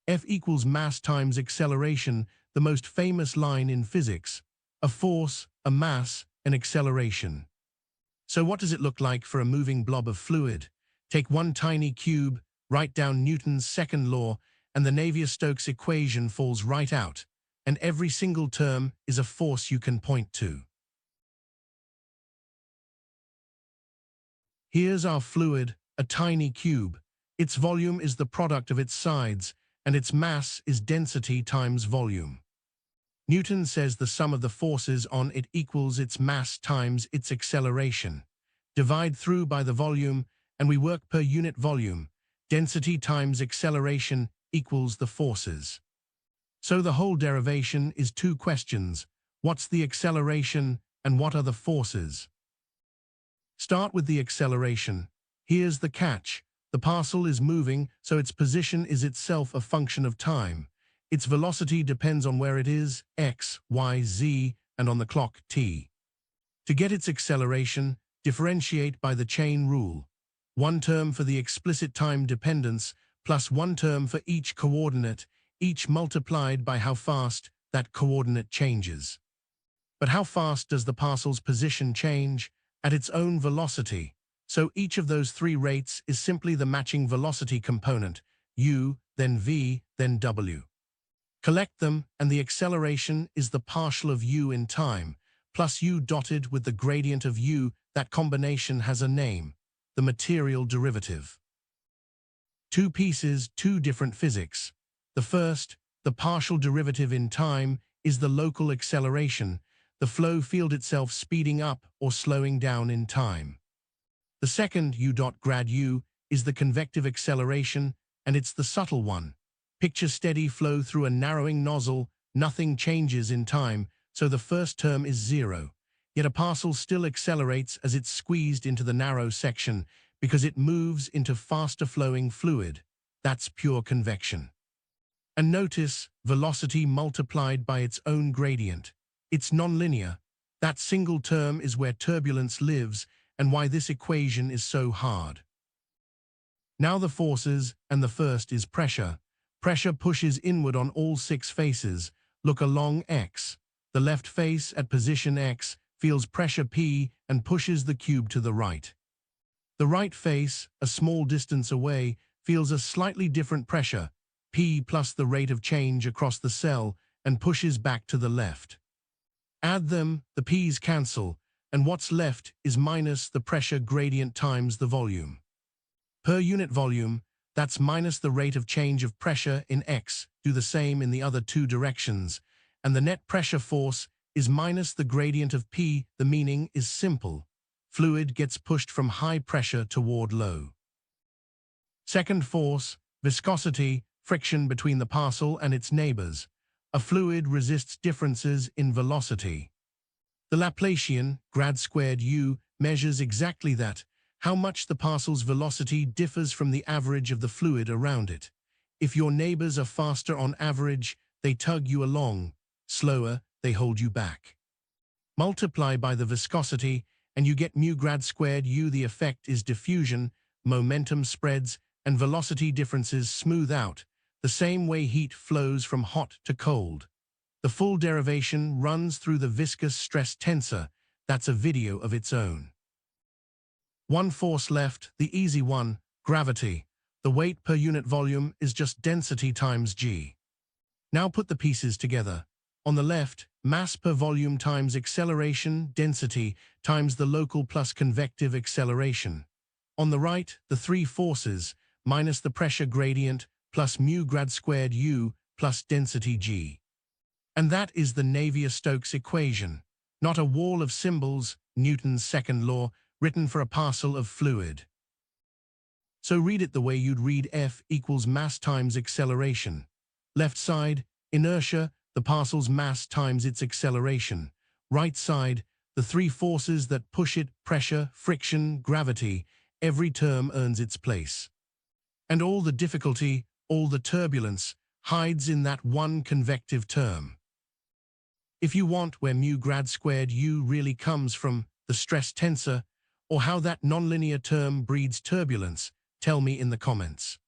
F equals mass times acceleration, the most famous line in physics. A force, a mass, an acceleration. So what does it look like for a moving blob of fluid? Take one tiny cube, write down Newton's second law, and the Navier-Stokes equation falls right out, and every single term is a force you can point to. Here's our fluid, a tiny cube. Its volume is the product of its sides, and its mass is density times volume. Newton says the sum of the forces on it equals its mass times its acceleration. Divide through by the volume, and we work per unit volume. Density times acceleration equals the forces. So the whole derivation is two questions. What's the acceleration, and what are the forces? Start with the acceleration. Here's the catch. The parcel is moving, so its position is itself a function of time. Its velocity depends on where it is, x, y, z, and on the clock, t. To get its acceleration, differentiate by the chain rule. One term for the explicit time dependence, plus one term for each coordinate, each multiplied by how fast that coordinate changes. But how fast does the parcel's position change? At its own velocity. So each of those three rates is simply the matching velocity component, u, then v, then w. Collect them, and the acceleration is the partial of u in time, plus u dotted with the gradient of u. That combination has a name, the material derivative. Two pieces, two different physics. The first, the partial derivative in time, is the local acceleration, the flow field itself speeding up or slowing down in time. The second, u dot grad u, is the convective acceleration, and it's the subtle one. Picture steady flow through a narrowing nozzle, nothing changes in time, so the first term is zero. Yet a parcel still accelerates as it's squeezed into the narrow section because it moves into faster flowing fluid. That's pure convection. And notice, velocity multiplied by its own gradient. It's nonlinear. That single term is where turbulence lives and why this equation is so hard. Now the forces, and the first is pressure. Pressure pushes inward on all six faces. Look along x. The left face at position x feels pressure P and pushes the cube to the right. The right face, a small distance away, feels a slightly different pressure, P plus the rate of change across the cell, and pushes back to the left. Add them, the P's cancel, and what's left is minus the pressure gradient times the volume. Per unit volume, that's minus the rate of change of pressure in x, do the same in the other two directions, and the net pressure force is minus the gradient of P. The meaning is simple. Fluid gets pushed from high pressure toward low. Second force, viscosity, friction between the parcel and its neighbors. A fluid resists differences in velocity. The Laplacian, grad squared u, measures exactly that, how much the parcel's velocity differs from the average of the fluid around it. If your neighbors are faster on average, they tug you along. Slower, they hold you back. Multiply by the viscosity, and you get mu grad squared u. The effect is diffusion, momentum spreads, and velocity differences smooth out, the same way heat flows from hot to cold. The full derivation runs through the viscous stress tensor. That's a video of its own. One force left, the easy one, gravity. The weight per unit volume is just density times g. Now put the pieces together. On the left, mass per volume times acceleration, density, times the local plus convective acceleration. On the right, the three forces, minus the pressure gradient, plus mu grad squared u, plus density g. And that is the Navier-Stokes equation, not a wall of symbols, Newton's second law, written for a parcel of fluid. So read it the way you'd read F equals mass times acceleration. Left side, inertia, the parcel's mass times its acceleration. Right side, the three forces that push it, pressure, friction, gravity. Every term earns its place. And all the difficulty, all the turbulence, hides in that one convective term. If you want where mu grad squared u really comes from, the stress tensor, or how that nonlinear term breeds turbulence, tell me in the comments.